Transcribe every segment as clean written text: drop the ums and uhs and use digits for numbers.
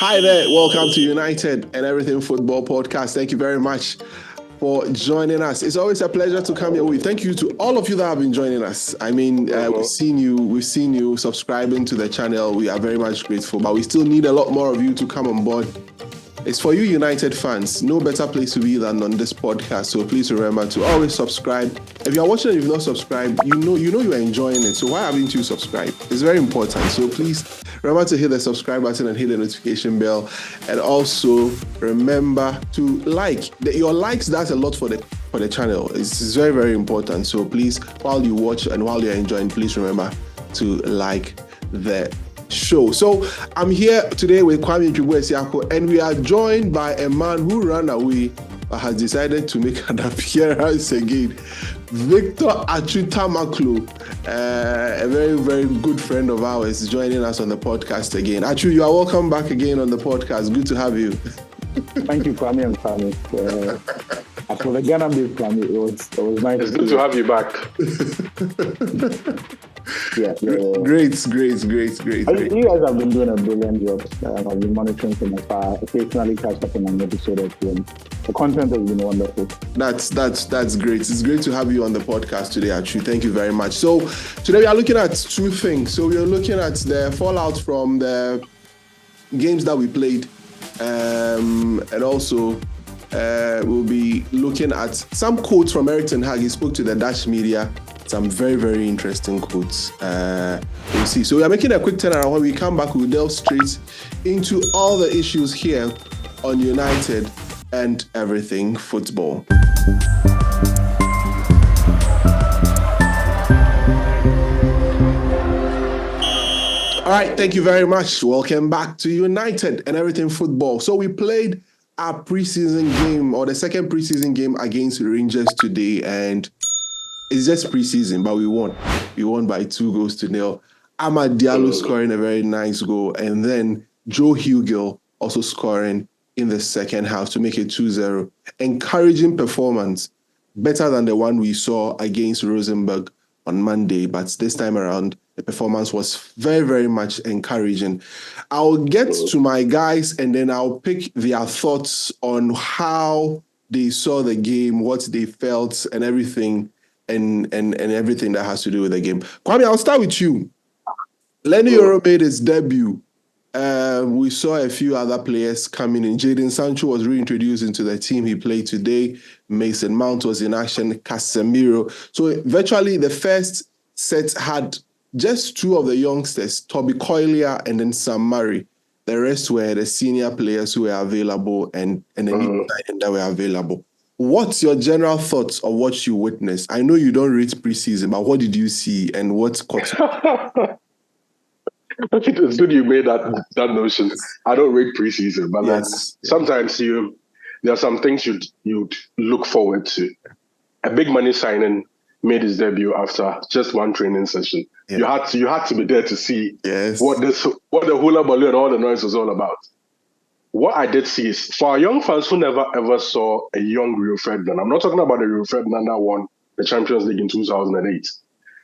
Hi there, welcome to United and Everything Football Podcast. Thank you very much for joining us. It's always a pleasure to come here with. Thank you to all of you that have been joining us. I mean, we've seen you subscribing to the channel. We are very much grateful, but we still need a lot more of you to come on board. It's for you United fans. No better place to be than on this podcast. So please remember to always subscribe. If you're watching and you've not subscribed, you know you're enjoying it. So why haven't you subscribed? It's very important. So please remember to hit the subscribe button and hit the notification bell. And also remember to like. Your likes does a lot for the channel. It's very, very important. So please, while you watch and while you're enjoying, please remember to like the show. So I'm here today with Kwame Nkrumah, and we are joined by a man who ran away but has decided to make an appearance again. Victor Achutamaklo, a very, very good friend of ours, joining us on the podcast again. Achu, you are welcome back again on the podcast. Good to have you. Thank you, Kwame and Kwame. For the Ghana-based Kwame, it was nice. It's good to have you back. Yeah. Great. You guys have been doing a brilliant job. I've been monitoring from afar. Occasionally catch up on an episode or two. The content has been wonderful. That's great. It's great to have you on the podcast today, Achu. Thank you very much. So today we are looking at two things. So we are looking at the fallout from the games that we played, and also we'll be looking at some quotes from Erik Ten Hag. He spoke to the Dutch media. Some very, very interesting quotes. We'll see. So we are making a quick turnaround. When we come back, we'll delve straight into all the issues here on United and Everything Football. All right, thank you very much. Welcome back to United and Everything Football. So we played our preseason game, or the second preseason game against Rangers today, and it's just preseason, but we won. We won by 2-0. AMAD Diallo scoring a very nice goal, and then Joe Hugill also scoring in the second half to make it 2-0. Encouraging performance, better than the one we saw against Rosenborg on Monday, but this time around, the performance was very, very much encouraging. I'll get to my guys, and then I'll pick their thoughts on how they saw the game, what they felt, and everything. And everything that has to do with the game. Kwame, I'll start with you. Leny Yoro made his debut. We saw a few other players coming in. Jadon Sancho was reintroduced into the team. He played today. Mason Mount was in action. Casemiro. So virtually the first set had just two of the youngsters, Toby Collier and then Sam Murray. The rest were the senior players who were available and the new that were available. What's your general thoughts of what you witnessed? I know you don't rate preseason, but what did you see and what caught you? I think it's good you made that notion. I don't rate preseason, but sometimes there are some things you'd look forward to. A big money signing made his debut after just one training session. Yeah. You had to be there to see what the hula balloon and all the noise was all about. What I did see is, for our young fans who never ever saw a young Rio Ferdinand, I'm not talking about the Rio Ferdinand that won the Champions League in 2008.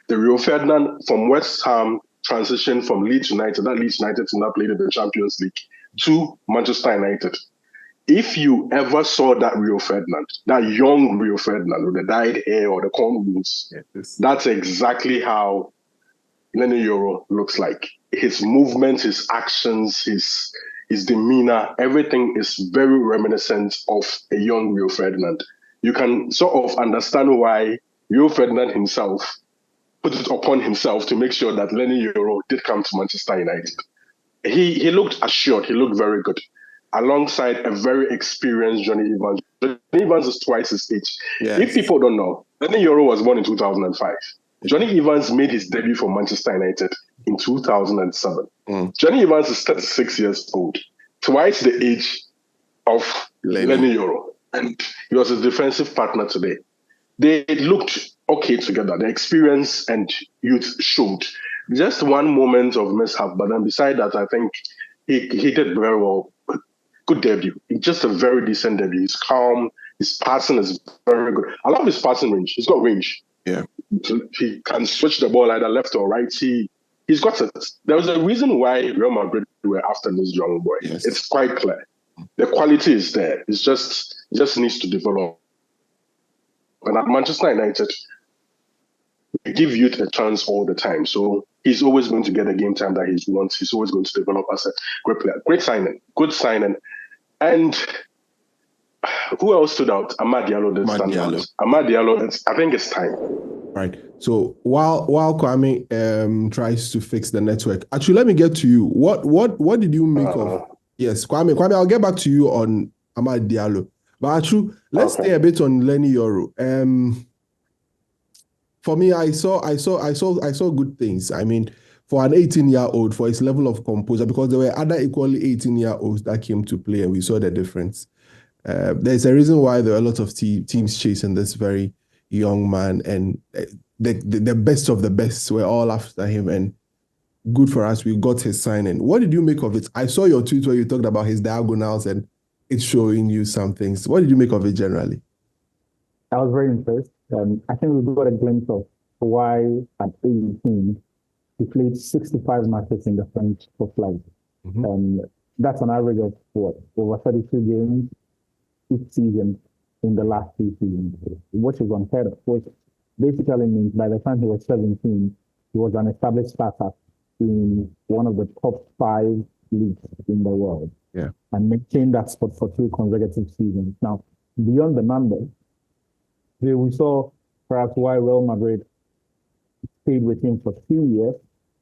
The Rio Ferdinand from West Ham transitioned from Leeds United, that Leeds United to now played in the Champions League, to Manchester United. If you ever saw that Rio Ferdinand, that young Rio Ferdinand with the dyed hair or the cornrows, that's exactly how Leny Yoro looks like. His movements, his actions, his demeanor, everything is very reminiscent of a young Rio Ferdinand. You can sort of understand why Rio Ferdinand himself put it upon himself to make sure that Leny Yoro did come to Manchester United. He looked assured, he looked very good, alongside a very experienced Johnny Evans. Johnny Evans is twice his age. Yes. If people don't know, Leny Yoro was born in 2005. Johnny Evans made his debut for Manchester United in 2007. Johnny Evans is 36 years old, twice the age of Leny Yoro, and he was his defensive partner today. They looked okay together. The experience and youth showed. Just one moment of mishap, but then beside that, I think he did very well. Good debut. Just a very decent debut. He's calm. His passing is very good. I love his passing range. He's got range. Yeah. He can switch the ball either left or right. He he's got it. There was a reason why Real Madrid were after this young boy. Yes. It's quite clear. The quality is there. It just needs to develop. And at Manchester United, we give youth a chance all the time. So he's always going to get the game time that he wants. He's always going to develop as a great player. Great signing. Good signing. And who else stood out? AMAD Diallo did stand out. AMAD Diallo, I think it's time. Right. So while Kwame tries to fix the network, actually, let me get to you. What did you make of? Yes, Kwame, I'll get back to you on AMAD Diallo. But actually, let's stay a bit on Leny Yoro. For me, I saw good things. I mean, for an 18-year-old, for his level of composure, because there were other equally 18-year-olds that came to play, and we saw the difference. There's a reason why there are a lot of teams chasing this very young man, and the best of the best were all after him. And good for us, we got his signing. What did you make of it? I saw your tweet where you talked about his diagonals and it's showing you some things. What did you make of it generally? I was very impressed. I think we got a glimpse of why at 18 he played 65 matches in the French top flight. That's an average of over 32 games each season in the last 2 seasons, which is unheard of, which basically means by the time he was 17, he was an established starter in one of the top 5 leagues in the world. Yeah. And maintained that spot for 3 consecutive seasons. Now, beyond the numbers, we saw perhaps why Real Madrid stayed with him for 2 years,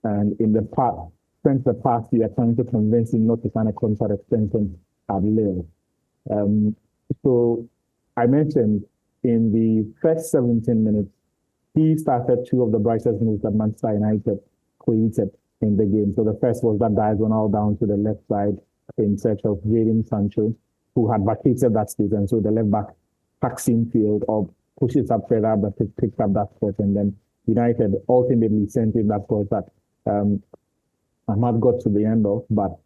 and in the past year trying to convince him not to sign a contract extension at Lille. So I mentioned in the first 17 minutes, he started 2 of the brightest moves that Manchester United created in the game. So the first was that diagonal down to the left side in search of Jadon Sancho, who had vacated that space, and so the left back packs in field or pushes up further, but picks up that spot, and then United ultimately sent in that spot that AMAD got to the end of, but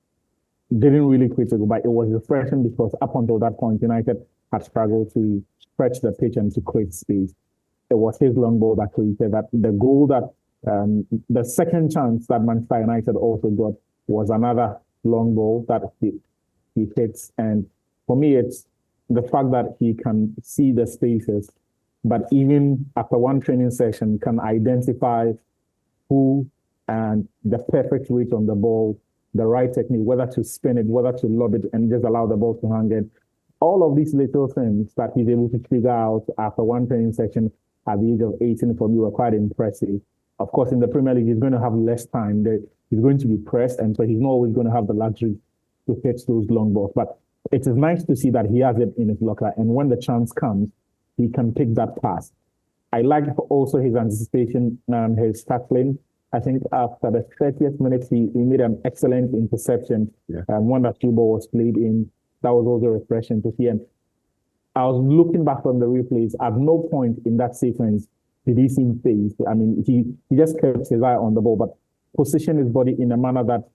didn't really quit it. But it was refreshing because up until that point, United had struggled to stretch the pitch and to create space. It was his long ball that created that. The goal that the second chance that Manchester United also got was another long ball that he hits. And for me, it's the fact that he can see the spaces, but even after one training session can identify who and the perfect weight on the ball, the right technique, whether to spin it, whether to lob it, and just allow the ball to hang it. All of these little things that he's able to figure out after one training session at the age of 18 for me were quite impressive. Of course, in the Premier League, he's going to have less time. He's going to be pressed, and so he's not always going to have the luxury to hit those long balls. But it is nice to see that he has it in his locker, and when the chance comes, he can pick that pass. I like also his anticipation and his tackling. I think after the 30th minute, he made an excellent interception. One that through ball was played in. That was also refreshing to see. And I was looking back on the replays. At no point in that sequence did he seem phased. I mean, he just kept his eye on the ball, but positioned his body in a manner that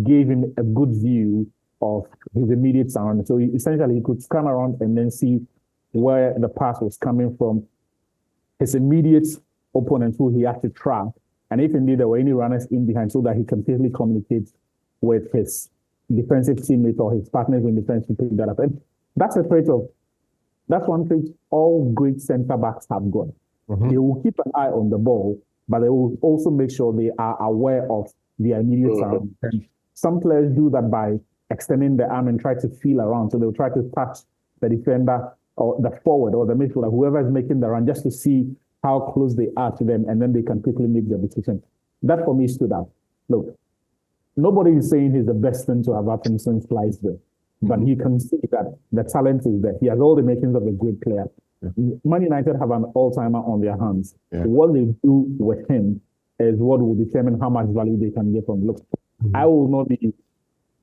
gave him a good view of his immediate surroundings. So essentially, he could scan around and then see where the pass was coming from, his immediate opponent who he had to track, and if indeed there were any runners in behind, so that he can clearly communicate with his defensive teammates or his partners in defense to pick that up. And that's one trait all great centre backs have got. They will keep an eye on the ball, but they will also make sure they are aware of their immediate surroundings. And some players do that by extending the arm and try to feel around. So they'll try to touch the defender or the forward or the midfielder, whoever is making the run, just to see how close they are to them, and then they can quickly make their decision. That for me stood out. Look, nobody is saying he's the best thing to have happened since sliced there, but you can see that the talent is there. He has all the makings of a great player. Man United have an all-timer on their hands. What they do with him is what will determine how much value they can get from him. Look, I will not be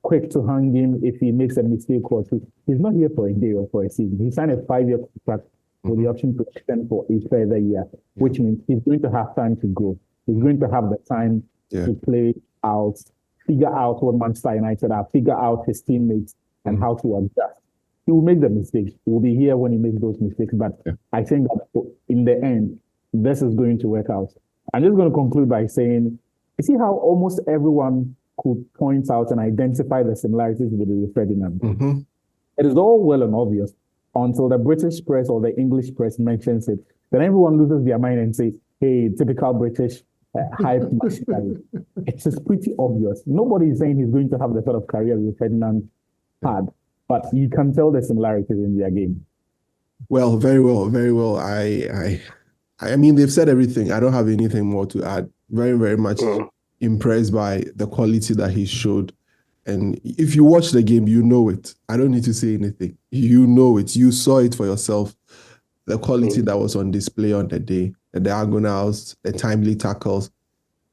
quick to hang him if he makes a mistake or two. He's not here for a day or for a season. He signed a 5-year contract with the option to extend for a further year, which means he's going to have time to grow. He's going to have the time to play out, figure out what Manchester United are, figure out his teammates and how to adjust. He will make the mistakes. We'll be here when he makes those mistakes. But I think that in the end, this is going to work out. I'm just going to conclude by saying You see how almost everyone could point out and identify the similarities with Rio Ferdinand. Mm-hmm. It is all well and obvious until the British press or the English press mentions it. Then everyone loses their mind and says, hey, typical British hype machinery. It's just pretty obvious. Nobody is saying he's going to have the sort of career Rio Ferdinand had, but you can tell the similarities in their game. Well, very well, very well. I mean, they've said everything. I don't have anything more to add. Very, very much impressed by the quality that he showed. And if you watch the game, you know it. I don't need to say anything. You know it. You saw it for yourself. The quality that was on display on the day, the diagonals, the timely tackles,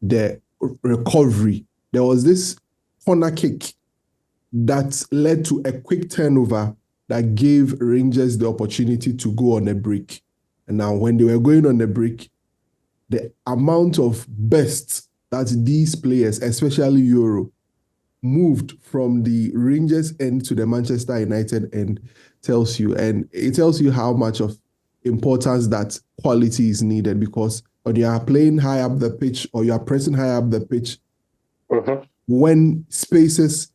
the recovery. There was this corner kick that led to a quick turnover that gave Rangers the opportunity to go on a break. And now when they were going on the break, the amount of bursts that these players, especially Yoro, moved from the Rangers end to the Manchester United end tells you. And it tells you how much of importance that quality is needed, because when you are playing high up the pitch or you are pressing high up the pitch, when spaces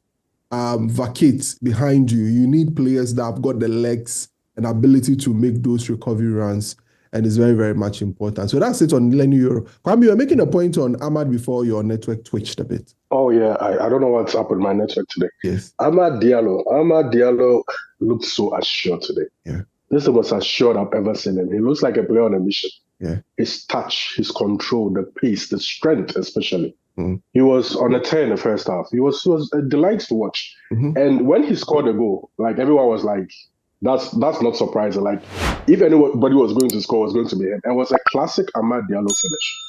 vacate behind you, you need players that have got the legs and ability to make those recovery runs. And it's very, very much important. So that's it on Leny Yoro. Kwame, you were making a point on AMAD before your network twitched a bit. Oh, yeah. I don't know what's up with my network today. Yes. AMAD Diallo looked so assured today. Yeah. This is the most assured I've ever seen him. He looks like a player on a mission. Yeah. His touch, his control, the pace, the strength especially. He was on a tear in the first half. He was a delight to watch. And when he scored a goal, like everyone was like, that's not surprising. Like if anybody was going to score, it was going to be him. And it was a classic AMAD Diallo finish.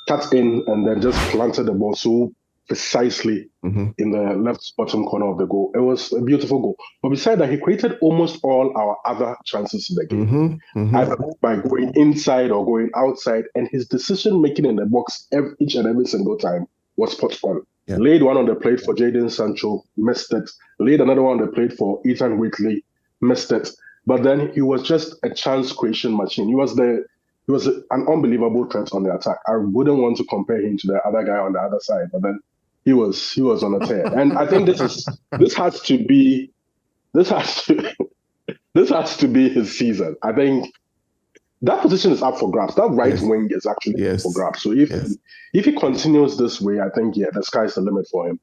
Cut in and then just planted the ball so precisely in the left bottom corner of the goal. It was a beautiful goal. But besides that, he created almost all our other chances in the game. Either by going inside or going outside. And his decision making in the box each and every single time was spot on. Laid one on the plate for Jadon Sancho, missed it. Laid another one on the plate for Ethan Whitley, missed it. But then he was just a chance creation machine. He was an unbelievable threat on the attack. I wouldn't want to compare him to the other guy on the other side, but then he was on a tear. And I think this has to be his season. I think that position is up for grabs. That right wing is actually up for grabs. So if he continues this way, I think the sky's the limit for him.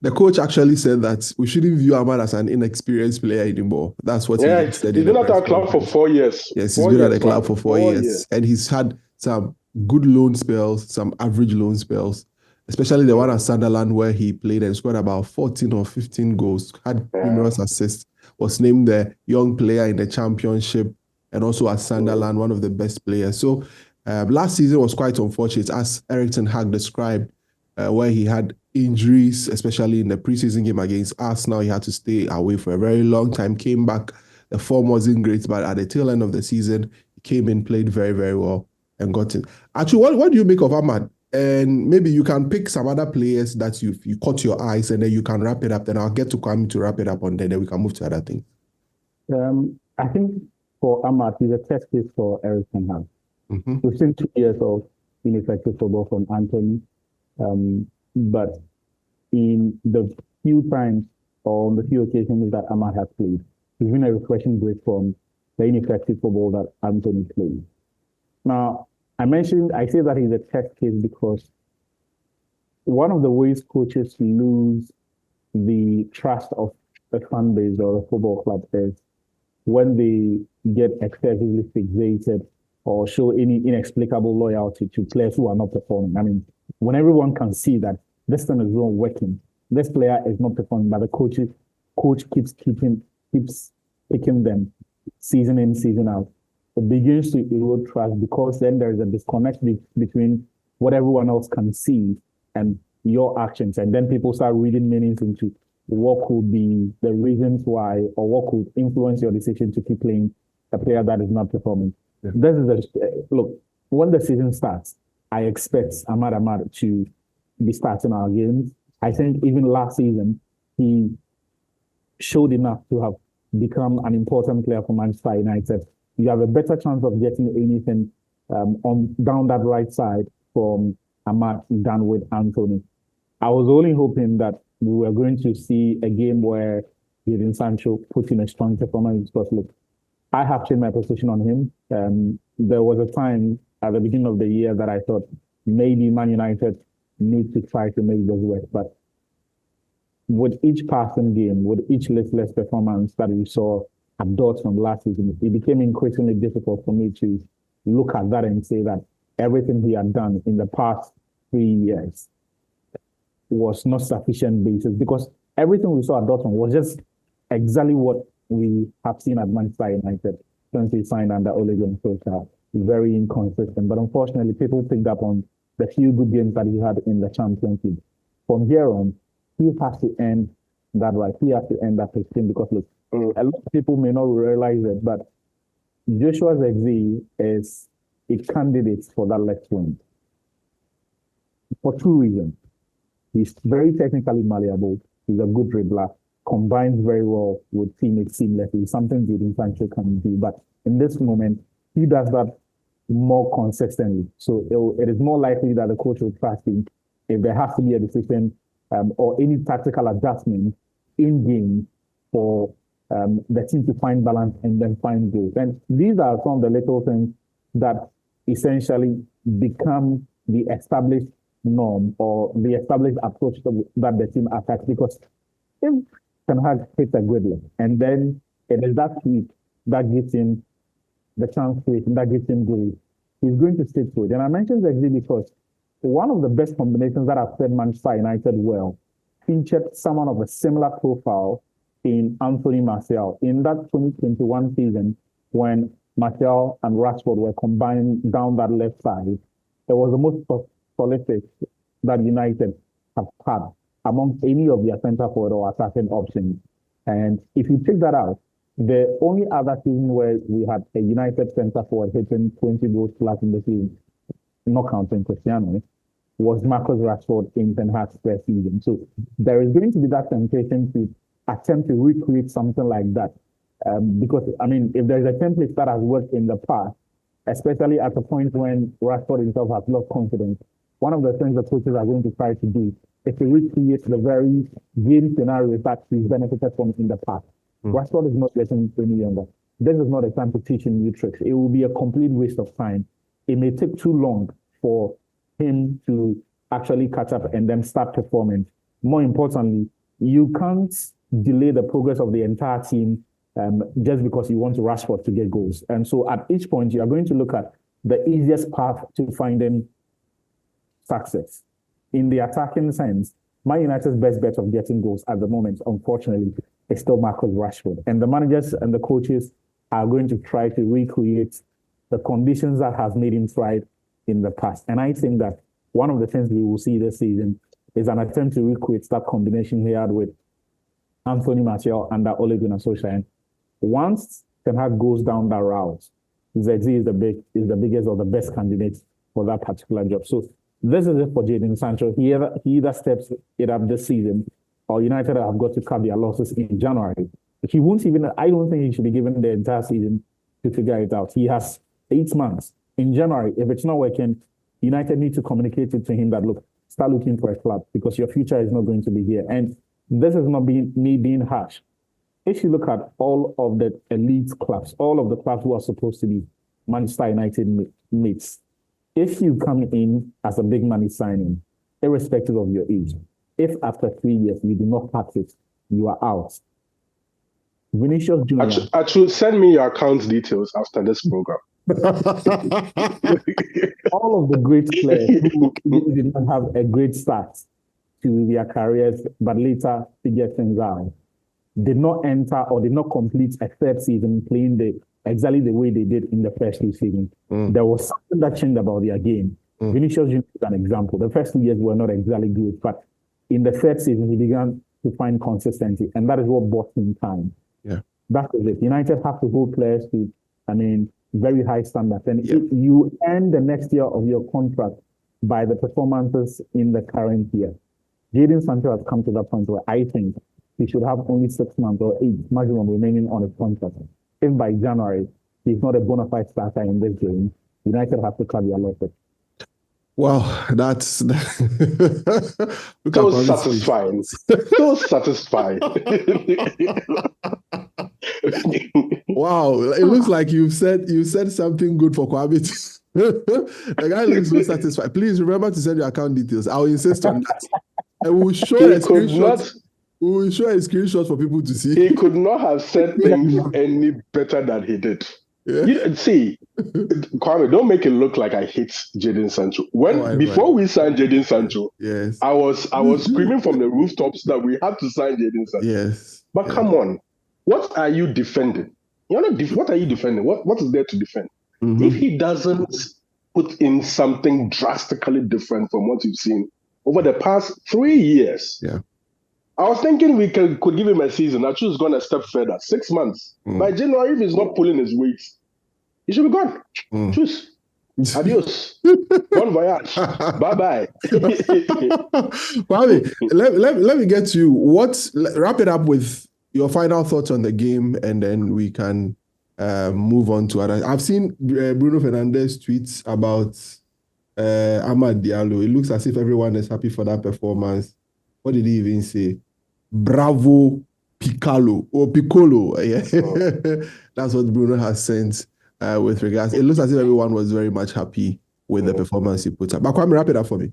The coach actually said that we shouldn't view AMAD as an inexperienced player anymore. That's what he said. He's been at our club for 4 years. Yes, he's been at the club for 4 years. And he's had some good loan spells, some average loan spells, especially the one at Sunderland where he played and scored about 14 or 15 goals, had numerous assists, was named the young player in the championship, and also at Sunderland, one of the best players. So last season was quite unfortunate, as Erik Ten Hag described, where he had injuries, especially in the preseason game against Arsenal. He had to stay away for a very long time, came back. The form wasn't great, but at the tail end of the season, he came in, played very, very well, and got in. Actually, what do you make of AMAD? And maybe you can pick some other players that you caught your eyes, and then you can wrap it up. Then I'll get to Kwame to wrap it up, and then we can move to other things. I think for AMAD, he's a test case for Erik Ten Hag. We've seen 2 years of ineffective football from Anthony. But in the few times or on the few occasions that AMAD has played, it's been a refreshing break from the ineffective football that Anthony played. Now, I say that he's a test case because one of the ways coaches lose the trust of the fan base or the football club is when they get excessively fixated or show any inexplicable loyalty to players who are not performing. I mean, when everyone can see that this thing is not working, this player is not performing, but the coach keeps picking them season in, season out. It begins to erode trust because then there's a disconnect between what everyone else can see and your actions. And then people start reading meanings into what could be the reasons why or what could influence your decision to keep playing a player that is not performing. This is look, when the season starts, I expect AMAD to be starting our games. I think even last season, he showed enough to have become an important player for Manchester United. You have a better chance of getting anything down that right side from AMAD done with Anthony. I was only hoping that we were going to see a game where Jadon Sancho put in a strong performance because, look, I have changed my position on him. There was a time at the beginning of the year that I thought maybe Man United need to try to make this work. But with each passing game, with each listless performance that we saw at Dortmund last season, it became increasingly difficult for me to look at that and say that everything he had done in the past 3 years was not sufficient basis, because everything we saw at Dortmund was just exactly what we have seen at Manchester United since he signed under Ole Gunnar Solskjaer. Very inconsistent. But unfortunately, people picked up on the few good games that he had in the Champions League. From here on, he has to end that right. He has to end that position because, look, a lot of people may not realize it, but Joshua Zirkzee is a candidate for that left wing for two reasons. He's very technically malleable. He's a good dribbler, combines very well with teammates seamlessly, something Jadon Sancho can do. But in this moment, he does that more consistently. So it is more likely that the coach will trust him if there has to be a decision or any tactical adjustment in game for the team to find balance and then find goals. And these are some of the little things that essentially become the established norm or the established approach that the team attacks. Because if Ten Hag hits a good look, and then it is that tweak that gives him the chance to it, and that gives him goals, he's going to stick to it. And I mentioned Zirkzee because one of the best combinations that have played Manchester United well featured someone of a similar profile in Anthony Martial. In that 2021 season, when Martial and Rashford were combined down that left side, it was the most prolific that United have had among any of their centre forward or attacking options. And if you take that out, the only other season where we had a United centre forward hitting 20 goals plus in the season, not counting Cristiano, was Marcus Rashford in Ten Hag's first season. So there is going to be that temptation to attempt to recreate something like that. Because, I mean, if there's a template that has worked in the past, especially at the point when Rashford himself has lost confidence, one of the things the coaches are going to try to do is to recreate the very game scenarios that he's benefited from in the past. Rashford is not getting any younger. This is not a time to teach him new tricks. It will be a complete waste of time. It may take too long for him to actually catch up and then start performing. More importantly, you can't delay the progress of the entire team just because you want Rashford to get goals. And so at each point, you are going to look at the easiest path to finding success. In the attacking sense, Man United's best bet of getting goals at the moment, unfortunately, is still Marcus Rashford. And the managers and the coaches are going to try to recreate the conditions that have made him thrive in the past. And I think that one of the things we will see this season is an attempt to recreate that combination he had with Anthony Martial under Ole Gunnar Solskjaer. And once Ten Hag goes down that route, Zirkzee is the biggest or the best candidate for that particular job. So this is it for Jadon Sancho. He either steps it up this season, or United have got to cut their losses in January. He won't even, I don't think he should be given the entire season to figure it out. He has 8 months. In January, if it's not working, United need to communicate it to him that, look, start looking for a club because your future is not going to be here. And this is not me being harsh. If you look at all of the elite clubs, all of the clubs who are supposed to be Manchester United mates, if you come in as a big money signing, irrespective of your age, if after 3 years you do not pass it, you are out. Vinicius Junior. Actually, send me your account details after this program. All of the great players who did not have a great start to their careers, but later figured things out, did not enter or did not complete a third season playing exactly the way they did in the first 2 seasons. There was something that changed about their game. Vinicius Junior is an example. The first 2 years were not exactly good, but in the third season, he began to find consistency, and that is what bought him time. Yeah, that is it. United have to hold players to, very high standards. And if you end the next year of your contract by the performances in the current year, Jadon Sancho has come to that point where I think he should have only 6 months or 8 maximum remaining on his contract. If by January he's not a bona fide starter in this game, United have to cut their losses. Wow, that's look at So Kwame's satisfying. face. So satisfying. Wow, it looks like you said something good for Kwame. The guy looks so satisfied. Please remember to send your account details. I'll insist on that. And we'll show a He could screenshot. not. We will show a screenshot for people to see. He could not have said things any better than he did. Yeah. You see, Kwame, don't make it look like I hate Jadon Sancho. Before we signed Jadon Sancho, yes, I was screaming from the rooftops that we had to sign Jadon Sancho. Yes. But come on, what are you defending? You're not. What are you defending? What is there to defend? Mm-hmm. If he doesn't put in something drastically different from what you've seen over the past 3 years, yeah. I was thinking we could give him a season. Achu's gone a step further, 6 months. By January, if he's not pulling his weight, he should be gone. Choose. Adios. Bon voyage. Bye-bye. Kwame, let me get to you. Wrap it up with your final thoughts on the game, and then we can move on to other. I've seen Bruno Fernandes tweets about AMAD Diallo. It looks as if everyone is happy for that performance. What did he even say? Bravo, Piccolo. Yeah. That's what Bruno has sent with regards. It looks as if everyone was very much happy with the performance he put up. But Kwame, wrap it up for me.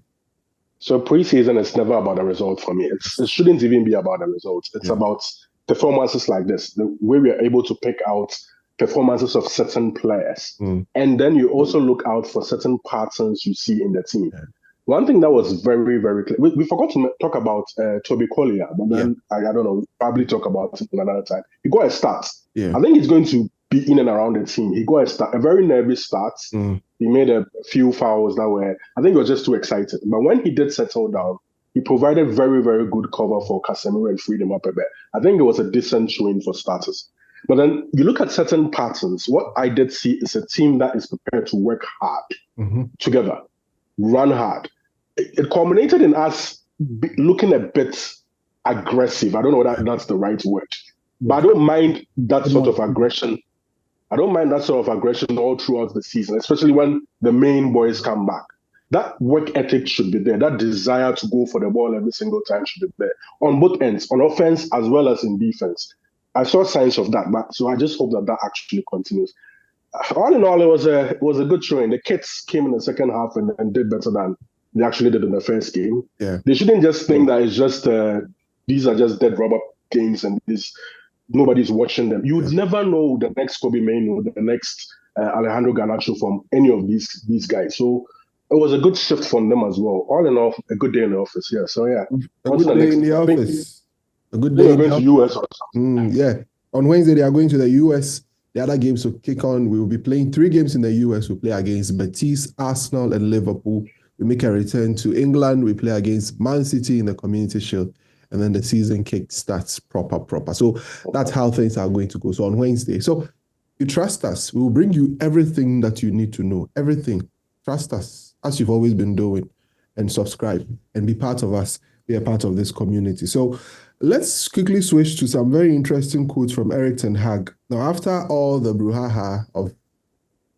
So preseason is never about the result for me. It shouldn't even be about the results. It's about performances like this, the way we are able to pick out performances of certain players. And then you also look out for certain patterns you see in the team. Yeah. One thing that was very, very clear, we forgot to talk about Toby Collier, but then I don't know, we'll probably talk about it another time. He got a start. Yeah. I think he's going to be in and around the team. He got a start, a very nervous start. He made a few fouls that were, I think he was just too excited. But when he did settle down, he provided very, very good cover for Casemiro and freed him up a bit. I think it was a decent showing for starters. But then you look at certain patterns. What I did see is a team that is prepared to work hard together, run hard. It culminated in us looking a bit aggressive. I don't know whether that's the right word, but I don't mind that sort of aggression. I don't mind that sort of aggression all throughout the season, especially when the main boys come back. That work ethic should be there. That desire to go for the ball every single time should be there on both ends, on offense as well as in defense. I saw signs of that, but so I just hope that actually continues. All in all, it was a good showing. The kids came in the second half and did better than they actually did in the first game. Yeah. They shouldn't just think that it's just these are just dead rubber games and nobody's watching them. You would never know the next Kobe Mainoo, the next Alejandro Garnacho from any of these guys. So it was a good shift from them as well. All in all, a good day in the office. Yeah. So yeah, a good day in the office. A good day. They're going to US or something. Yeah. On Wednesday they are going to the US. The other games will kick on. We will be playing 3 games in the US. We'll play against Betis, Arsenal, and Liverpool. We make a return to England. We play against Man City in the Community Shield. And then the season kick starts proper. So that's how things are going to go. So on Wednesday. So you trust us. We will bring you everything that you need to know. Everything. Trust us, as you've always been doing. And subscribe and be part of us. Be a part of this community. So let's quickly switch to some very interesting quotes from Erik Ten Hag. Now, after all the brouhaha of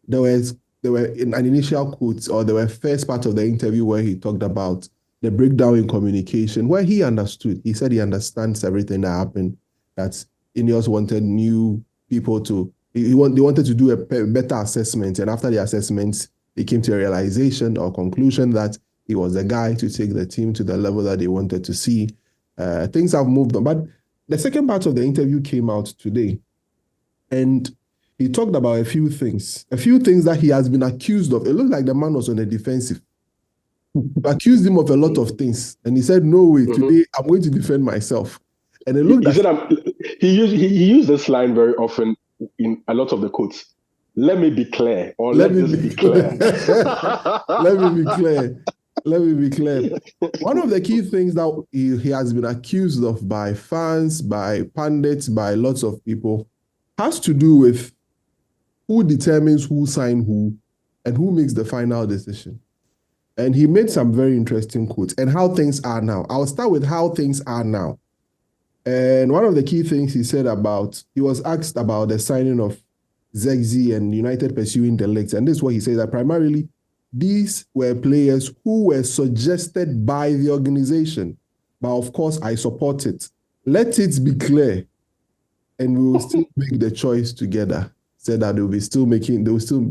there were an initial quotes, or there were first part of the interview where he talked about the breakdown in communication, where he understood. He said he understands everything that happened, that Ineos wanted new people to, they wanted to do a better assessment. And after the assessments, they came to a realization or conclusion that he was the guy to take the team to the level that they wanted to see. Things have moved on. But the second part of the interview came out today. And he talked about a few things that he has been accused of. It looked like the man was on the defensive. Accused him of a lot of things. And he said, no way, today I'm going to defend myself. And it looked he used this line very often in a lot of the quotes. Let me be clear, or let this be clear. Let me be clear. Let me be clear. One of the key things that he has been accused of by fans, by pundits, by lots of people, has to do with who determines who signs who and who makes the final decision. And he made some very interesting quotes and how things are now. I'll start with how things are now. And one of the key things he said he was asked about the signing of Zexi and United pursuing the legs. And this is what he said, that primarily these were players who were suggested by the organization. But of course, I support it. Let it be clear, and we will still make the choice together. Said that they will still be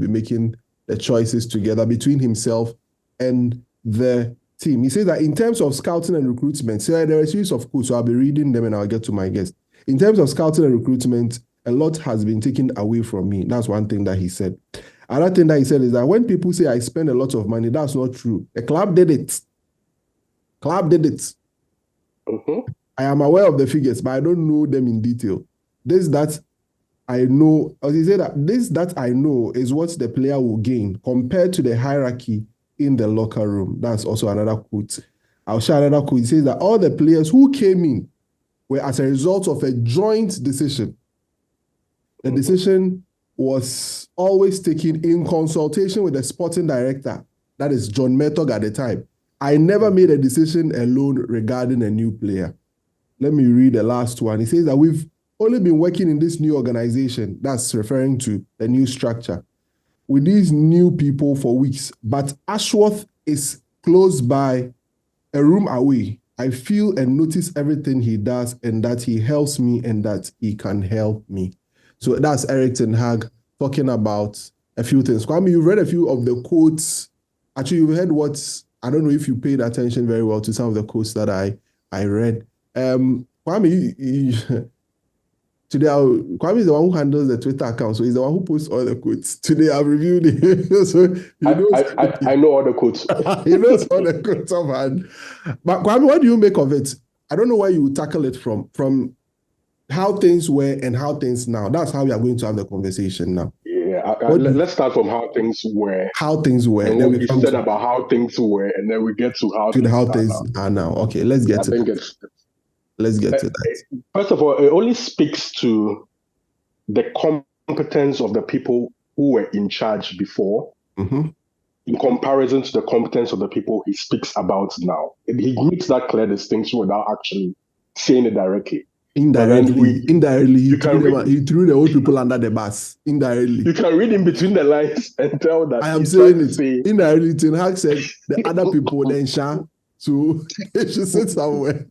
making the choices together between himself and the team. He says that in terms of scouting and recruitment, so there are a series of quotes, so I'll be reading them and I'll get to my guest. In terms of scouting and recruitment, a lot has been taken away from me. That's one thing that he said. Another thing that he said is that when people say I spend a lot of money, that's not true. The club did it. Mm-hmm. I am aware of the figures, but I don't know them in detail. This that I know, as he said, that I know is what the player will gain compared to the hierarchy in the locker room. That's also another quote. I'll share another quote. He says that all the players who came in were as a result of a joint decision. The decision was always taken in consultation with the sporting director, that is John Mertog at the time. I never made a decision alone regarding a new player. Let me read the last one. He says that we've only been working in this new organization, that's referring to the new structure, with these new people for weeks. But Ashworth is close by, a room away. I feel and notice everything he does and that he helps me and that he can help me. So that's Erik Ten Hag talking about a few things. Kwame, you've read a few of the quotes. Actually, you've heard I don't know if you paid attention very well to some of the quotes that I read. Kwame, today, Kwame is the one who handles the Twitter account, so he's the one who posts all the quotes. Today, I've reviewed it. So I know all the quotes. He knows all the quotes offhand. But Kwame, what do you make of it? I don't know where you would tackle it from how things were and how things now. That's how we are going to have the conversation now. Yeah, let's start from how things were. How things were. And then we said about how things were, and then we get to how things are now. Okay, let's get to that. Let's get to that. First of all, it only speaks to the competence of the people who were in charge before, in comparison to the competence of the people he speaks about now. He makes that clear distinction without actually saying it directly. Indirectly, he threw the old people under the bus. Indirectly, you can read in between the lines and tell that I am saying it. Indirectly, Ten Hag said the other people then shall. So they should sit somewhere.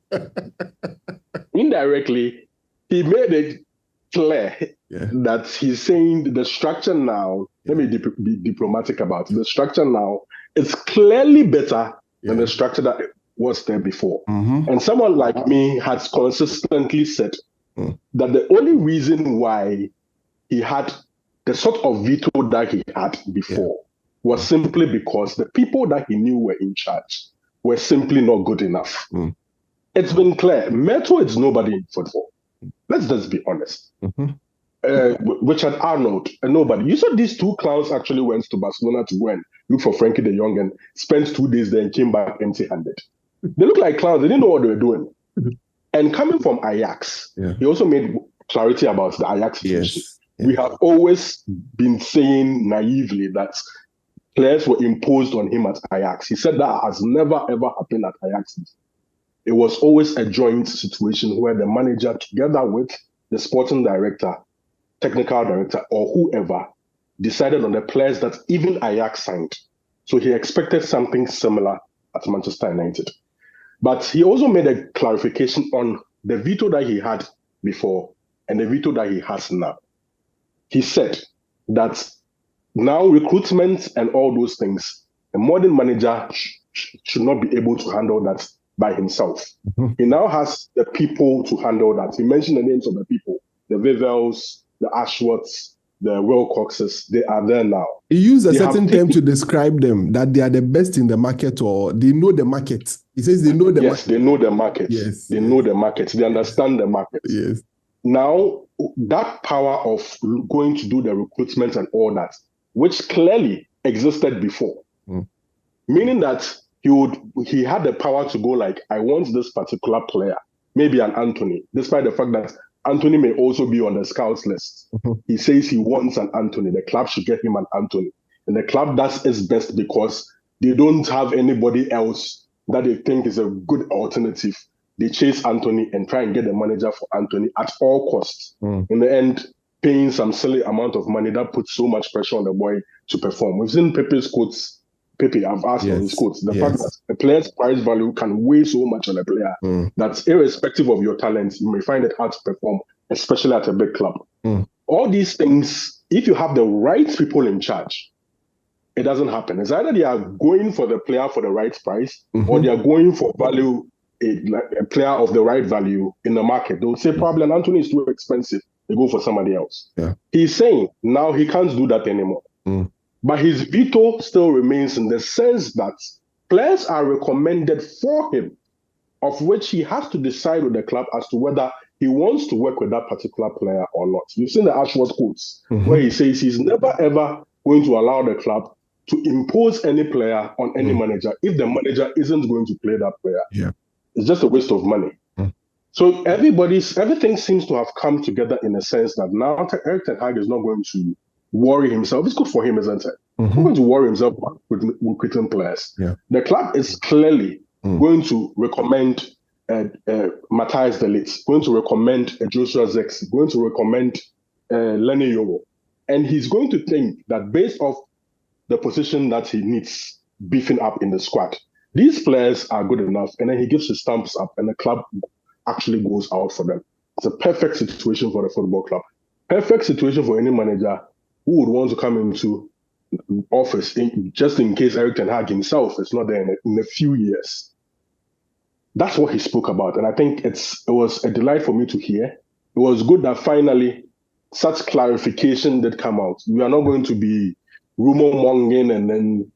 Indirectly, he made it clear that he's saying the structure now, let me be diplomatic about it, the structure now is clearly better than the structure that was there before. And someone like me has consistently said that the only reason why he had the sort of veto that he had before was simply because the people that he knew were in charge were simply not good enough. It's been clear. Meto is nobody in football. Let's just be honest. Richard Arnold, nobody. You saw these two clowns actually went to Barcelona to go and look for Frankie de Jong and spent 2 days there and came back empty-handed. They look like clowns. They didn't know what they were doing. And coming from Ajax, he also made clarity about the Ajax situation. We have always been saying naively that players were imposed on him at Ajax. He said that has never, ever happened at Ajax. It was always a joint situation where the manager, together with the sporting director, technical director, or whoever, decided on the players that even Ajax signed. So he expected something similar at Manchester United. But he also made a clarification on the veto that he had before and the veto that he has now. He said that now recruitment and all those things, a modern manager should not be able to handle that by himself. He now has the people to handle that. He mentioned the names of the people, the Vivels, the Ashworths, the Wilcoxes. They are there now. He used a certain term to describe them, that they are the best in the market, or they know the market. He says they know the market. Yes, they know the market. Yes. They know the market. They understand the market. Yes. Now, that power of going to do the recruitment and all that, which clearly existed before, meaning that he had the power to go like, I want this particular player, maybe an Anthony, despite the fact that Anthony may also be on the scouts list. He says he wants an Anthony. The club should get him an Anthony. And the club does its best because they don't have anybody else that they think is a good alternative. They chase Anthony and try and get the manager for Anthony at all costs. In the end, paying some silly amount of money that puts so much pressure on the boy to perform. We've seen Pepe's quotes Pepe, I've asked for his quotes. The fact that a player's price value can weigh so much on a player that irrespective of your talent, you may find it hard to perform, especially at a big club. All these things, if you have the right people in charge, it doesn't happen. It's either they are going for the player for the right price or they are going for value, a player of the right value in the market. They'll say probably Anthony is too expensive. They go for somebody else. He's saying now he can't do that anymore. But his veto still remains in the sense that players are recommended for him, of which he has to decide with the club as to whether he wants to work with that particular player or not. You've seen the Ashworth quotes where he says he's never ever going to allow the club to impose any player on any manager if the manager isn't going to play that player. It's just a waste of money. So everything seems to have come together in a sense that now Erik Ten Hag is not going to worry himself. It's good for him, isn't it? He's not going to worry himself with recruiting players. The club is clearly going to recommend Matthias De Ligt, going to recommend Joshua Zirkzee, going to recommend Leny Yoro. And he's going to think that based off the position that he needs beefing up in the squad, these players are good enough, and then he gives his stamps up and the club actually goes out for them. It's a perfect situation for the football club. Perfect situation for any manager who would want to come into office just in case Erik Ten Hag himself is not there in a few years. That's what he spoke about. And I think it was a delight for me to hear. It was good that finally such clarification did come out. We are not going to be rumor mongering and then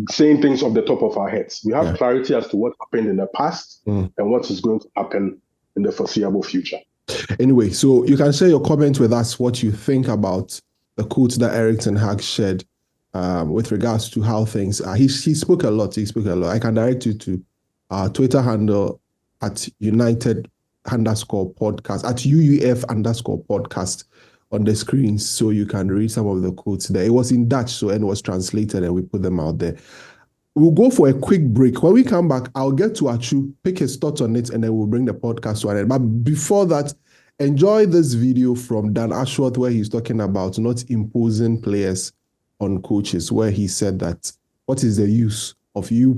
saying things off the top of our heads. We have clarity as to what happened in the past and what is going to happen in the foreseeable future. Anyway, so you can share your comment with us, what you think about the quotes that Erik Ten Hag shared with regards to how things are. He spoke a lot. I can direct you to our Twitter handle at United_podcast, at UUF_podcast on the screens, so you can read some of the quotes there. It was in Dutch, so it was translated and we put them out there. We'll go for a quick break. When we come back, I'll get to Achu, pick his thoughts on it, and then we'll bring the podcast to an end. But before that, enjoy this video from Dan Ashworth where he's talking about not imposing players on coaches, where he said that what is the use of you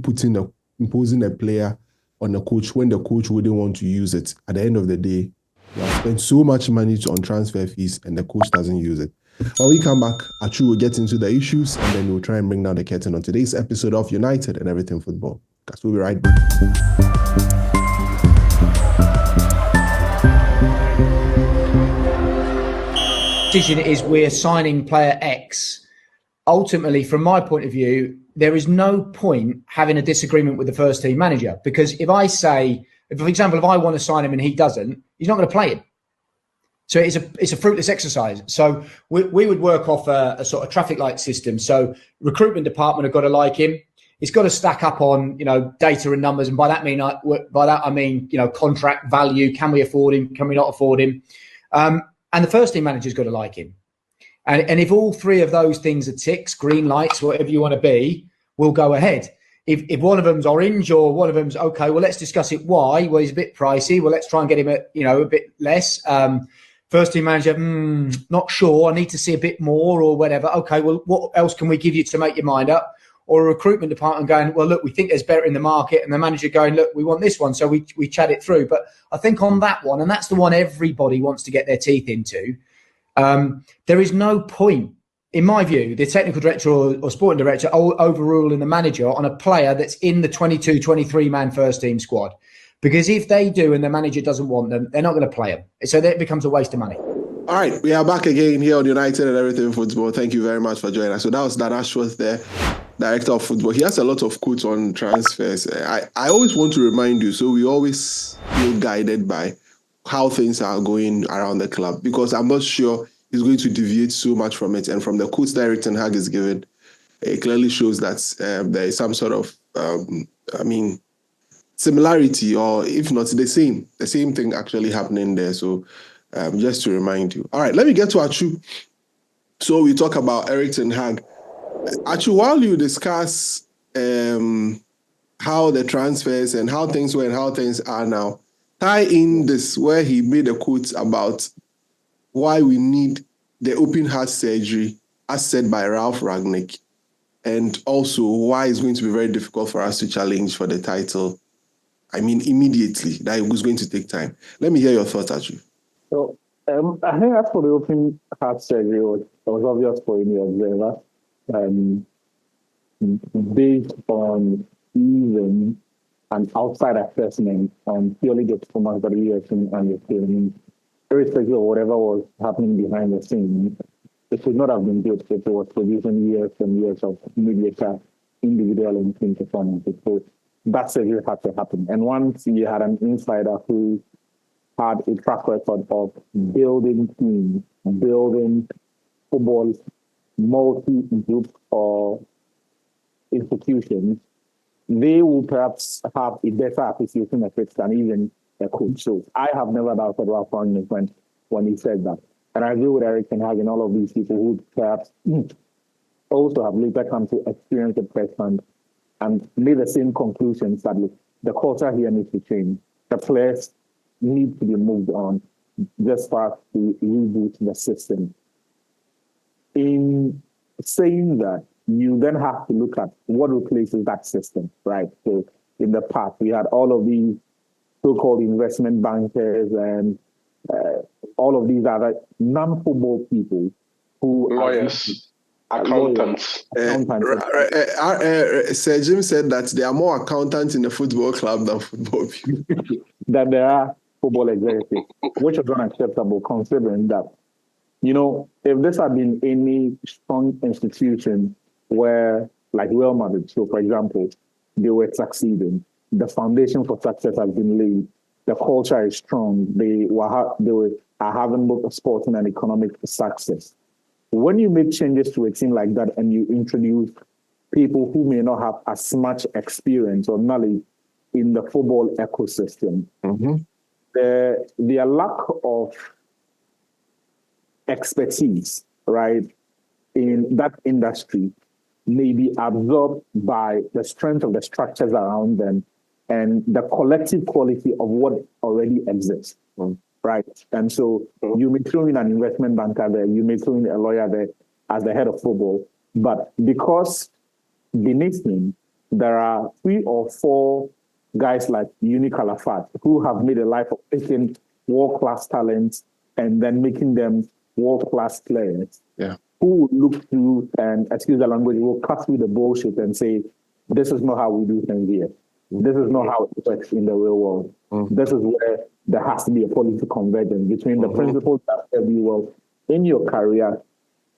imposing a player on a coach when the coach wouldn't want to use it? At the end of the day, you have spent so much money on transfer fees and the coach doesn't use it. When we come back, Achu will get into the issues and then we'll try and bring down the curtain on today's episode of United and Everything Football. Because we'll be right back. Decision is we're signing player X. Ultimately, from my point of view, there is no point having a disagreement with the first team manager, because if I say, for example, if I want to sign him and he doesn't, he's not going to play him. So it's a fruitless exercise. So we would work off a sort of traffic light system. So recruitment department have got to like him. It's got to stack up on, data and numbers. And by that I mean, contract value. Can we afford him? Can we not afford him? And the first team manager's got to like him. And if all three of those things are ticks, green lights, whatever you want to be, we'll go ahead. If one of them's orange or one of them's okay, well, let's discuss it. Why? Well, he's a bit pricey. Well, let's try and get him at, a bit less. First team manager, not sure. I need to see a bit more or whatever. Okay, well, what else can we give you to make your mind up? Or a recruitment department going, well, look, we think there's better in the market. And the manager going, look, we want this one. So we chat it through. But I think on that one, and that's the one everybody wants to get their teeth into, there is no point, in my view, the technical director or sporting director overruling the manager on a player that's in the 22, 23-man first team squad. Because if they do and the manager doesn't want them, they're not going to play them. So that becomes a waste of money. All right, we are back again here on United and Everything Football. Thank you very much for joining us. So that was Dan Ashworth there, director of football. He has a lot of quotes on transfers. I always want to remind you, so we always feel guided by how things are going around the club, because I'm not sure he's going to deviate so much from it. And from the quotes that Erik Ten Hag is given, it clearly shows that there is some sort of, similarity, or if not the same thing actually happening there. So just to remind you. All right, let me get to Achu. So we talk about Erik Ten Hag. Achu, while you discuss how the transfers and how things were and how things are now, tie in this where he made a quote about why we need the open heart surgery, as said by Ralph Rangnick. and also why it's going to be very difficult for us to challenge for the title. I mean, immediately. That it was going to take time. Let me hear your thoughts, Achu. So, I think as for the open heart surgery, it was obvious for any observer. Based on even an outside assessment on purely the performance that we are seeing and the team, irrespective of whatever was happening behind the scenes, it should not have been good if it was producing years and years of mediocre individual and team performances. So that surgery had to happen. And once you had an insider who had a track record of building teams, building football, multi-group or institutions, they will perhaps have a better appreciation of it than even a coach. So I have never doubted Ralph Rangnick when he said that. And I agree with Erik Ten Hag and all of these people who perhaps also have later come to experience it firsthand and made the same conclusions that the culture here needs to change. The players need to be moved on just for us to reboot the system. In saying that, you then have to look at what replaces that system, right? So in the past, we had all of these so-called investment bankers and all of these other non-football people who lawyers, accountants. Sir Jim said that there are more accountants in the football club than football people. That there are football executives, which is unacceptable considering that, you know, if this had been any strong institution where, like Real Madrid, so for example, they were succeeding, the foundation for success has been laid, the culture is strong, they are having both sporting and economic success. When you make changes to a team like that and you introduce people who may not have as much experience or knowledge in the football ecosystem, their lack of expertise, right, in that industry may be absorbed by the strength of the structures around them and the collective quality of what already exists, right? And so you may throw in an investment banker there, you may throw in a lawyer there as the head of football, but because beneath him, there are 3 or 4 guys like Uni Calafat who have made a life of taking world-class talents and then making them world-class players. Yeah. Who will look through and, excuse the language, will cut through the bullshit and say, this is not how we do things here. This is not how it works in the real world. This is where there has to be a policy convergence between the principles that serve you well in your career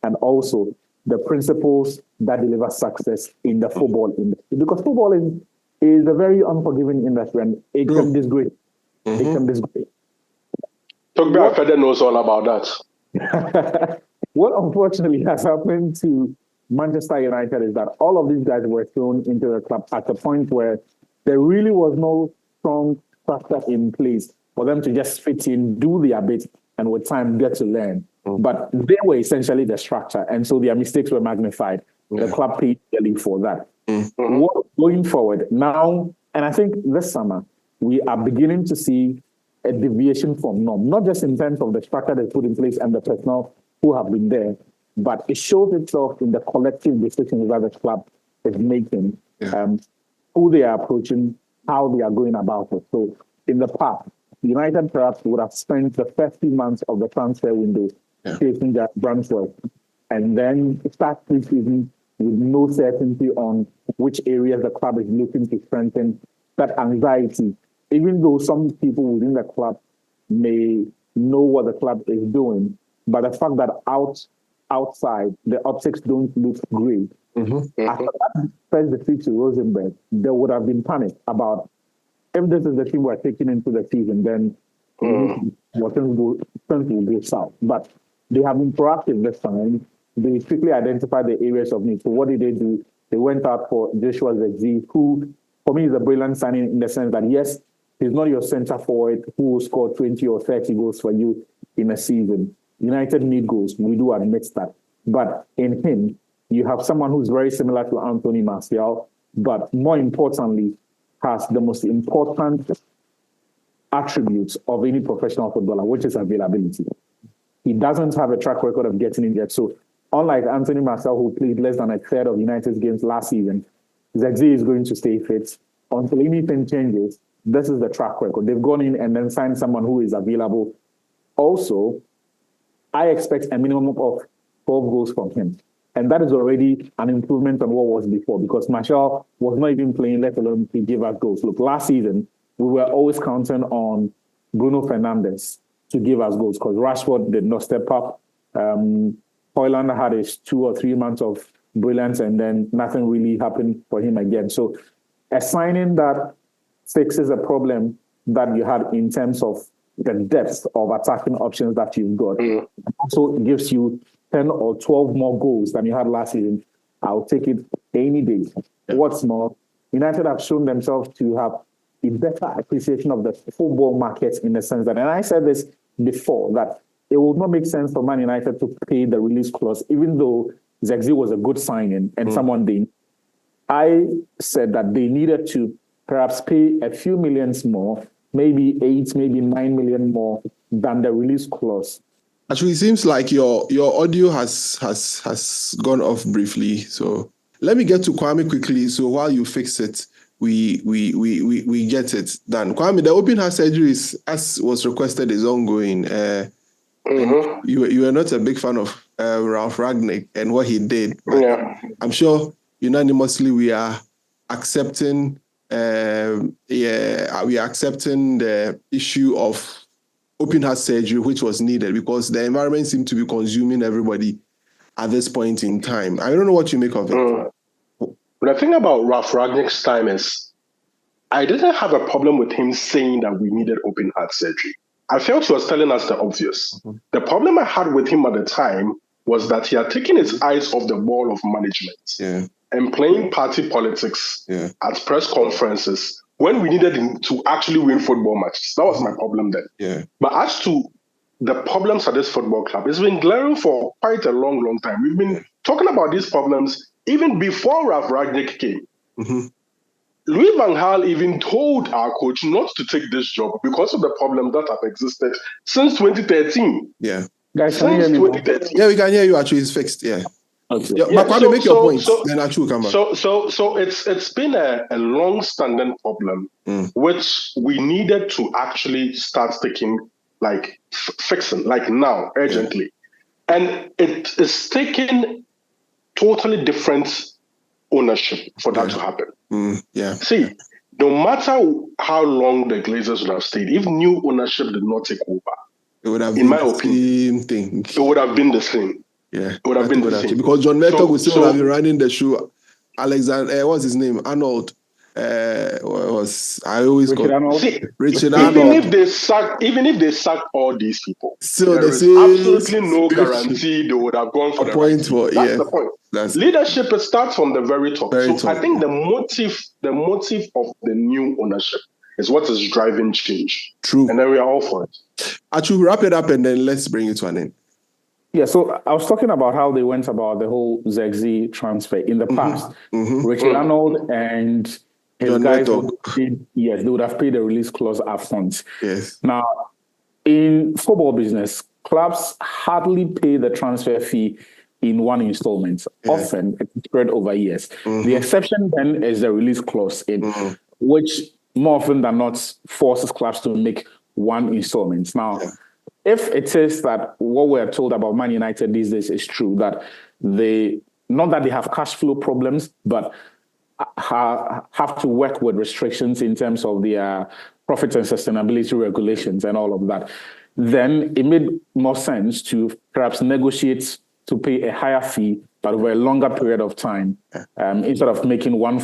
and also the principles that deliver success in the football industry. Because football is a very unforgiving industry and it can disgrace. It can disgrace. Togbe Afede knows all about that. What unfortunately has happened to Manchester United is that all of these guys were thrown into the club at the point where there really was no strong structure in place for them to just fit in, do their bit, and with time get to learn. But they were essentially the structure, and so their mistakes were magnified. The club paid dearly for that. Going forward now, and I think this summer, we are beginning to see a deviation from norm, not just in terms of the structure that's put in place and the personnel who have been there, but it shows itself in the collective decisions that the club is making, who they are approaching, how they are going about it. So in the past, United perhaps would have spent the first few months of the transfer window chasing that Bruntsworth, and then start preseason with no certainty on which areas the club is looking to strengthen. That anxiety, even though some people within the club may know what the club is doing, but the fact that outside the optics don't look great. After that first defeat to Rosenberg, there would have been panic about if this is the team we're taking into the season, then things will go south. But they have been proactive this time. They quickly identified the areas of need. So what did they do? They went out for Joshua Zexi, who for me is a brilliant signing in the sense that yes, he's not your center forward who will score 20 or 30 goals for you in a season. United need goals. We do admit that. But in him, you have someone who's very similar to Anthony Martial, but more importantly, has the most important attributes of any professional footballer, which is availability. He doesn't have a track record of getting injured. So unlike Anthony Marcel, who played less than a third of United's games last season, Zexi is going to stay fit until anything changes. This is the track record. They've gone in and then signed someone who is available. Also, I expect a minimum of 12 goals from him. And that is already an improvement on what was before, because Martial was not even playing, let alone to give us goals. Look, last season, we were always counting on Bruno Fernandes to give us goals because Rashford did not step up. Højlund had his 2 or 3 months of brilliance, and then nothing really happened for him again. So a signing that fixes a problem that you had in terms of the depth of attacking options that you've got, also gives you 10 or 12 more goals than you had last season. I'll take it any day. Yeah. What's more, United have shown themselves to have a better appreciation of the football market in the sense that, and I said this before, that it would not make sense for Man United to pay the release clause, even though Zexi was a good signing and someone they. I said that they needed to perhaps pay a few millions more, maybe 8, maybe 9 million more than the release clause. Actually, it seems like your audio has gone off briefly. So let me get to Kwame quickly. So while you fix it, we get it done. Kwame, the open heart surgery as was requested, is ongoing. You were not a big fan of Ralph Ragnick and what he did. But I'm sure unanimously we are accepting. We are accepting the issue of open heart surgery, which was needed because the environment seemed to be consuming everybody at this point in time. I don't know what you make of it. The thing about Ralph Ragnick's time is I didn't have a problem with him saying that we needed open heart surgery. I felt he was telling us the obvious. The problem I had with him at the time was that he had taken his eyes off the ball of management and playing party politics at press conferences when we needed him to actually win football matches. That was my problem then. But as to the problems at this football club, it's been glaring for quite a long time. We've been talking about these problems even before Ralph Ragnick came. Louis van Gaal even told our coach not to take this job because of the problems that have existed since 2013. Guys, since 2013. Yeah, we can hear you. Actually, it's fixed. Yeah. Okay. But Kwame, make your point. Then actually come back. So it's been a long-standing problem, which we needed to actually start taking, fixing, now, urgently. And it is taking totally different ownership for that to happen. See, no matter how long the Glazers would have stayed, if new ownership did not take over, it would have in been my the opinion, same thing. It would have been the same. It would have been the same. Because John Merton would still have been running the show. Alexander, what's his name? Arnold. Richard Arnold. Even if they sack all these people, still there is absolutely no guarantee they would have gone for the point. That's the point. Leadership starts from the very top. I think the motive of the new ownership is what is driving change. True. And then we are all for it. Actually, wrap it up and then let's bring it to an end. Yeah, so I was talking about how they went about the whole Zexi transfer in the past. Richard Arnold and his guys they would have paid the release clause up front. Yes. Now, in football business, clubs hardly pay the transfer fee in one installment. Often it's spread over years. The exception then is the release clause, which more often than not forces clubs to make one installment. Now, if it is that what we're told about Man United these days is true, that not that they have cash flow problems, but have to work with restrictions in terms of their profit and sustainability regulations and all of that, then it made more sense to perhaps negotiate to pay a higher fee, but over a longer period of time, instead of making one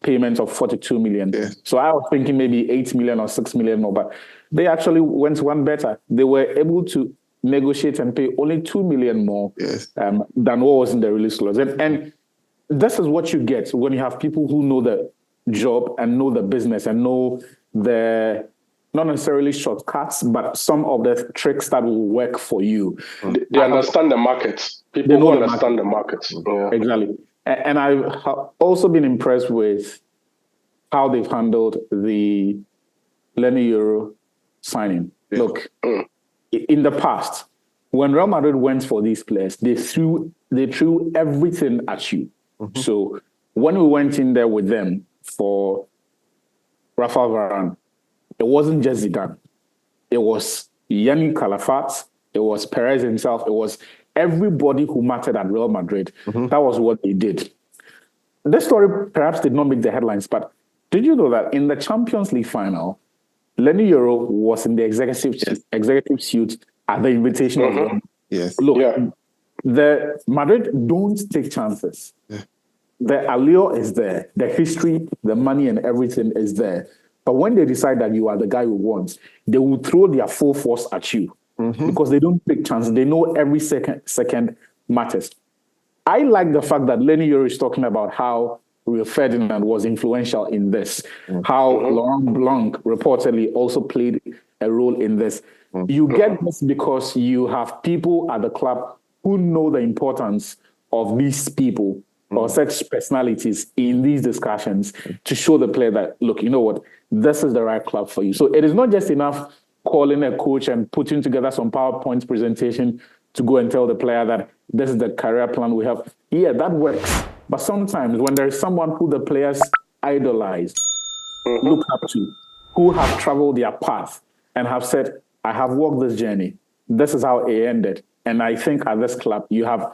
payment of 42 million. So I was thinking maybe 8 million or 6 million more, but they actually went one better. They were able to negotiate and pay only 2 million more than what was in the release clause. And this is what you get when you have people who know the job and know the business and know the, not necessarily shortcuts, but some of the tricks that will work for you. They understand the market. People who understand the market. Exactly. And I've also been impressed with how they've handled the Leny Yoro signing. Look, in the past, when Real Madrid went for these players, they threw everything at you. Mm-hmm. So when we went in there with them for Rafael Varane, it wasn't just Zidane. It was Yannick Calafat. It was Perez himself. It was everybody who mattered at Real Madrid. Mm-hmm. That was what they did. This story perhaps did not make the headlines, but did you know that in the Champions League final, Leny Yoro was in the executive suite at the invitation of them? Yes. Look, the Madrid don't take chances. Yeah. The allure is there. The history, the money and everything is there. But when they decide that you are the guy who wants, they will throw their full force at you because they don't take chances. They know every second matters. I like the fact that Leny Yoro is talking about how Rio Ferdinand was influential in this, how Laurent Blanc reportedly also played a role in this. You get this because you have people at the club who know the importance of these people or such personalities in these discussions to show the player that, look, you know what, this is the right club for you. So it is not just enough calling a coach and putting together some PowerPoint presentation to go and tell the player that this is the career plan we have. Yeah, that works. But sometimes when there is someone who the players idolize, look up to, who have traveled their path and have said, I have walked this journey. This is how it ended. And I think at this club, you have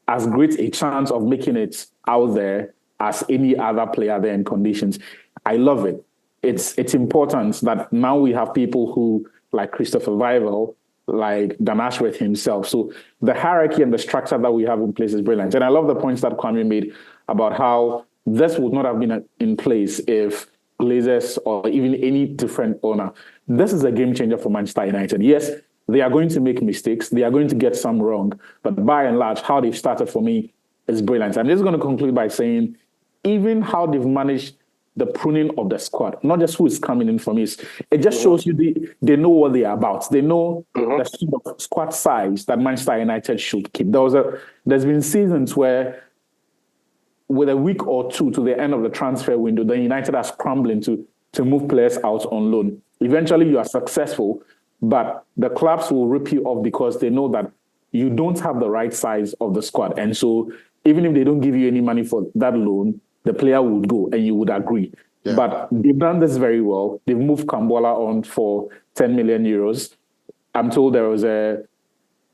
as great a chance of making it out there as any other player there in conditions. I love it. It's important that now we have people who, like Christopher Weivel, like Dan Ashworth himself. So the hierarchy and the structure that we have in place is brilliant. And I love the points that Kwame made about how this would not have been in place if Glazers or even any different owner. This is a game changer for Manchester United. Yes, they are going to make mistakes. They are going to get some wrong. But by and large, how they've started for me is brilliant. I'm just going to conclude by saying, even how they've managed the pruning of the squad, not just who is coming in from East, it just shows you they know what they are about. They know the sort of squad size that Manchester United should keep. There's been seasons where, with a week or two to the end of the transfer window, then United are scrambling to move players out on loan. Eventually, you are successful, but the clubs will rip you off because they know that you don't have the right size of the squad. And so even if they don't give you any money for that loan, the player would go and you would agree. Yeah. But they've done this very well. They've moved Kambola on for 10 million euros. I'm told there was a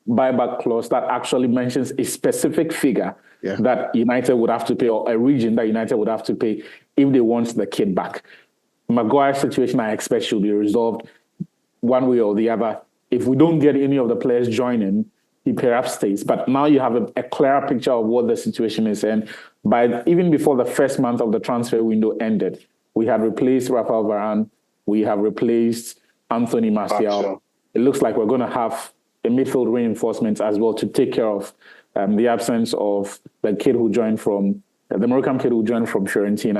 buyback clause that actually mentions a specific figure that United would have to pay, or a region that United would have to pay if they want the kid back. Maguire's situation, I expect, should be resolved one way or the other. If we don't get any of the players joining, he perhaps stays. But now you have a clearer picture of what the situation is. And even before the first month of the transfer window ended, we had replaced Rafael Varane. We have replaced Anthony Martial. It looks like we're going to have a midfield reinforcement as well to take care of the absence of the kid who joined from, the Moroccan kid who joined from Fiorentina.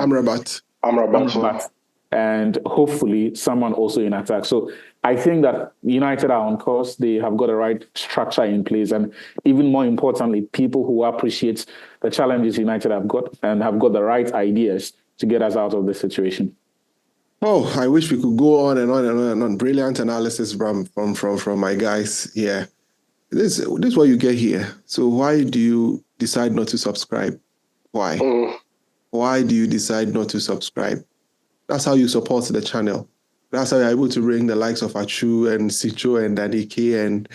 Amrabat. And hopefully someone also in attack. So I think that United are on course. They have got the right structure in place. And even more importantly, people who appreciate the challenges United have got and have got the right ideas to get us out of this situation. Oh, I wish we could go on and on and on and on. Brilliant analysis from my guys here. This is what you get here. So why do you decide not to subscribe? Why? Why do you decide not to subscribe? That's how you support the channel. That's how you're able to bring the likes of Achu and Sicho and Daddy K and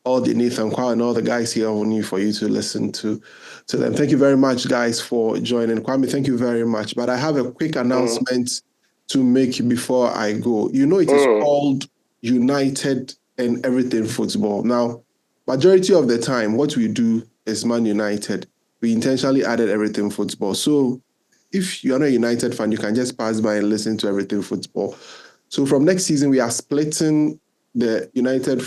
all the Nathan Kwa and all the guys here on you for you to listen to them. Thank you very much, guys, for joining. Kwame, thank you very much. But I have a quick announcement to make before I go. You know, it is called United and Everything Football. Now, majority of the time, what we do is Man United. We intentionally added Everything Football. So if you're not a United fan, you can just pass by and listen to Everything Football. So from next season, we are splitting the United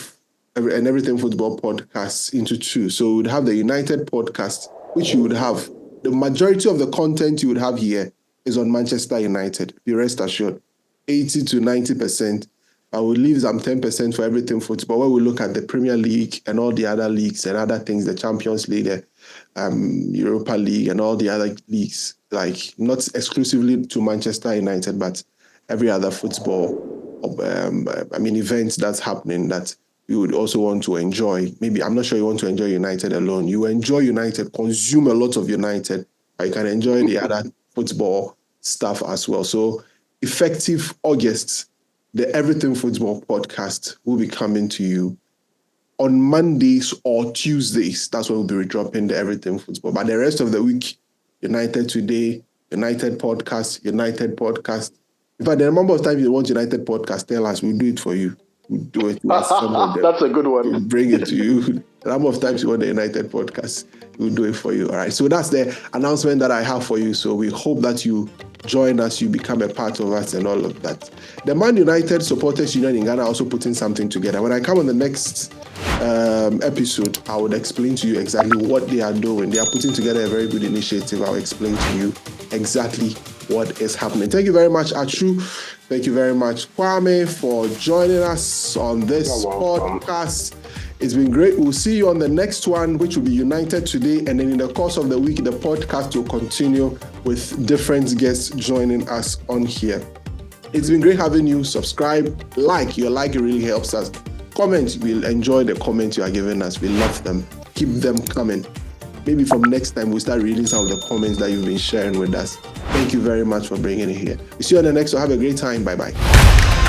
and Everything Football podcasts into two. So we would have the United podcast, which you would have. The majority of the content you would have here is on Manchester United. Be rest assured, 80 to 90%. I will leave some 10% for Everything Football, where we look at the Premier League and all the other leagues and other things, the Champions League, the Europa League and all the other leagues, like not exclusively to Manchester United, but every other football, events that's happening that you would also want to enjoy. Maybe, I'm not sure you want to enjoy United alone. You enjoy United, consume a lot of United, and you can enjoy the other football stuff as well. So effective August, the Everything Football podcast will be coming to you on Mondays or Tuesdays. That's when we'll be dropping the Everything Football. But the rest of the week, United Today, United Podcast. In fact, the number of times you want United Podcast, tell us, we'll do it for you. We'll do it. That's a good one. We'll bring it to you. The number of times you want the United Podcast, we'll do it for you. All right. So that's the announcement that I have for you. So we hope that you join us, you become a part of us and all of that. The Man United Supporters Union in Ghana also putting something together. When I come on the next episode, I would explain to you exactly what they are doing. They are putting together a very good initiative. I'll explain to you exactly what is happening. Thank you very much, Achu. Thank you very much, Kwame, for joining us on this podcast. It's been great. We'll see you on the next one, which will be United Today. And then in the course of the week, the podcast will continue with different guests joining us on here. It's been great having you. Subscribe, like. Your like really helps us. Comment. We'll enjoy the comments you are giving us. We love them. Keep them coming. Maybe from next time, we'll start reading some of the comments that you've been sharing with us. Thank you very much for bringing it here. We'll see you on the next one. Have a great time. Bye-bye.